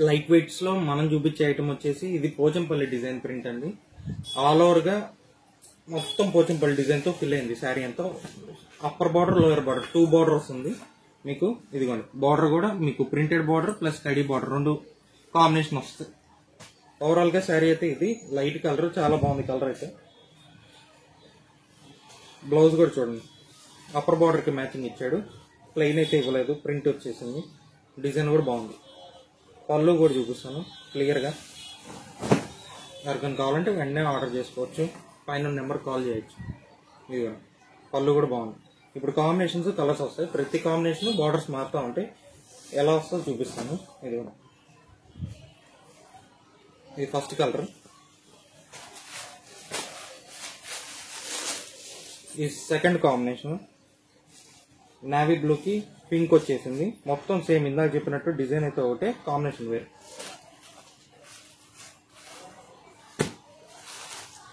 Light weights లో మనం చూపించే ఐటమ్ వచ్చేసి ఇది పోచంపల్లి డిజైన్ ప్రింట్ అండి. ఆల్ ఓవర్ గా మొత్తం పోచంపల్లి డిజైన్ తో ఫిల్ అయింది శారీ అంతా. Upper border lower border 2 border వస్తుంది మీకు. ఇదిగోండి బార్డర్ కూడా మీకు printed border plus study border 2 combination వస్తుంది. ఓవరాల్ గా శారీ అయితే ఇది లైట్ కలర్, చాలా బాగుంది కలర్ అయితే. బ్లౌజ్ కూడా చూడండి, అప్పర్ బార్డర్ కి మ్యాచింగ్ ఇచ్చాడు, ప్లెయిన్ అయితే ఇవ్వలేదు, ప్రింట్ వచ్చేసింది. డిజైన్ కూడా బాగుంది. పళ్ళు కూడా చూపిస్తాను క్లియర్ గా. ఎవరికైనా కావాలంటే వెంటనే ఆర్డర్ చేసుకోవచ్చు, పైన నెంబర్ కాల్ చేయొచ్చు. ఇదిగో పళ్ళు కూడా బాగుంది. ఇప్పుడు కాంబినేషన్స్ కలర్స్ వస్తాయి, ప్రతి కాంబినేషన్ బార్డర్స్ మారుతూ ఉంటాయి. ఎలా వస్తుందో చూపిస్తాను. ఇది ఇది ఫస్ట్ కలర్, ఈ సెకండ్ కాంబినేషన్ నేవీ బ్లూ కి పింక్ వచ్చేసింది. మొత్తం సేమ్ ఇందాక చెప్పినట్టు డిజైన్ అయితే ఒకటే, కాంబినేషన్ వేరు.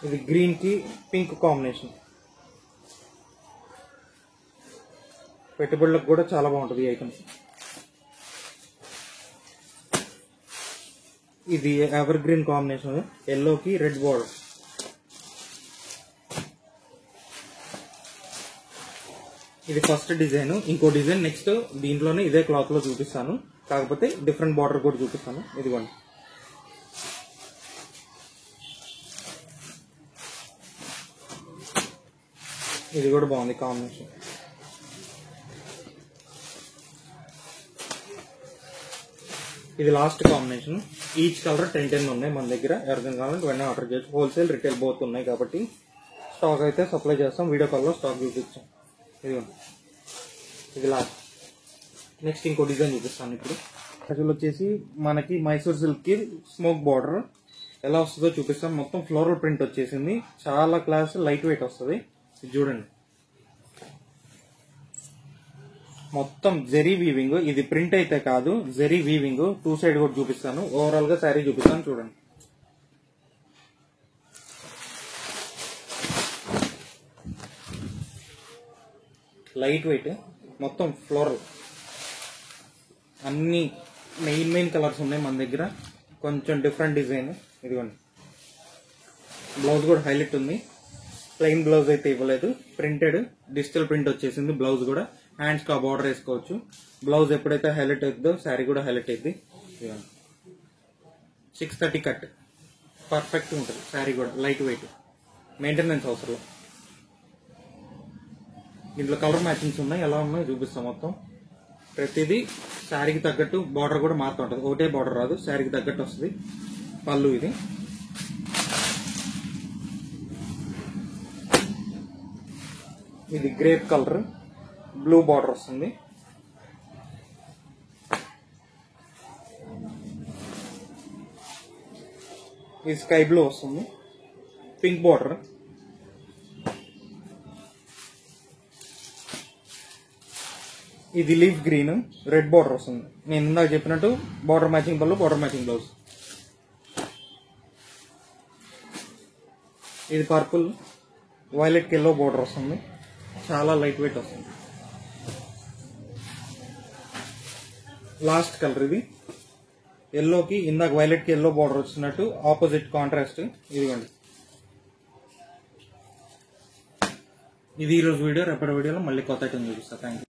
ఇది గ్రీన్ కి పింక్ కాంబినేషన్. పెట్టుబడులకు కూడా చాలా బాగుంటుంది ఈ ఐటమ్. ఇది ఎవర్ గ్రీన్ కాంబినేషన్, ఎల్లో కి రెడ్ బార్డర్. ఇది ఫస్ట్ డిజైన్. ఇంకో డిజైన్ నెక్స్ట్ దీంట్లోనే ఇదే క్లాత్ లో చూపిస్తాను, కాకపోతే డిఫరెంట్ బార్డర్ కూడా చూపిస్తాను. ఇదిగోండి ఇది కూడా బాగుంది కాంబినేషన్. ఇది లాస్ట్ కాంబినేషన్. ఈచ్ కలర్ 10 ఉన్నాయి మన దగ్గర. ఎవరికైనా కావాలంటే వెంటనే ఆర్డర్ చేయొచ్చు. హోల్సేల్ రిటైల్ బోత్ ఉన్నాయి కాబట్టి స్టాక్ అయితే సప్లై చేస్తాం. వీడియో కాల్లో స్టాక్ చూపించాం. ఇది లాస్ట్. నెక్స్ట్ ఇంకో డిజైన్ చూపిస్తాను ఇప్పుడు. అసలు వచ్చేసి మనకి మైసూర్ సిల్క్ కి స్మోక్ బార్డర్ ఎలా వస్తుందో చూపిస్తాం. మొత్తం ఫ్లోరల్ ప్రింట్ వచ్చేసింది, చాలా క్లాస్, లైట్ వెయిట్ వస్తుంది. ఇది చూడండి, మొత్తం జెరీ వీవింగ్. ఇది ప్రింట్ అయితే కాదు, జెరీ వీవింగ్. 2 సైడ్ కూడా చూపిస్తాను. ఓవరాల్ గా శారీ చూపిస్తాను చూడండి. లైట్ వెయిట్, మొత్తం ఫ్లోరల్, అన్ని మెయిన్ కలర్స్ ఉన్నాయి మన దగ్గర. కొంచెం డిఫరెంట్ డిజైన్. ఇదిగోండి బ్లౌజ్ కూడా హైలైట్ ఉంది. ప్లెయిన్ బ్లౌజ్ అయితే ఇవ్వలేదు, ప్రింటెడ్ డిజిటల్ ప్రింట్ వచ్చేసింది. బ్లౌజ్ కూడా హ్యాండ్స్ కి ఆ బార్డర్ వేసుకోవచ్చు. బ్లౌజ్ ఎప్పుడైతే హైలైట్ అవుతుందో శారీ కూడా హైలైట్ అవుతుంది. 630 కట్, పర్ఫెక్ట్ ఉంటుంది శారీ కూడా. లైట్ వెయిట్, మెయింటెనెన్స్ అవసరం. దీంట్లో కలర్ మ్యాచింగ్స్ ఉన్నాయి, ఎలా ఉన్నాయో చూపిస్తాం మొత్తం. ప్రతిదీ శారీకి తగ్గట్టు బార్డర్ కూడా మారుతూ ఉంటుంది, ఒకటే బార్డర్ రాదు, శారీకి తగ్గట్టు వస్తుంది. పళ్ళు ఇది గ్రేప్ కలర్, బ్లూ బార్డర్ వస్తుంది. ఇది స్కై బ్లూ వస్తుంది, పింక్ బార్డర్. ఇది లీఫ్ గ్రీన్, రెడ్ బార్డర్ వస్తుంది. నేను ఇందాక చెప్పినట్టు బార్డర్ మ్యాచింగ్ పళ్ళు, బార్డర్ మ్యాచింగ్ బ్లౌజ్. ఇది పర్పుల్, వైలెట్ ఎల్లో బార్డర్ వస్తుంది, చాలా లైట్ వెయిట్ వస్తుంది. లాస్ట్ కలర్ ఇది ఎల్లోకి, ఇందాక వైలెట్ కి ఎల్లో బార్డర్ వచ్చినట్టు ఆపోజిట్ కాంట్రాస్ట్. ఇదిగోండి, ఇది ఈరోజు వీడియో. రేపటి వీడియోలో మళ్ళీ కొత్త ఐటమ్ చూపిస్తా. Thank you.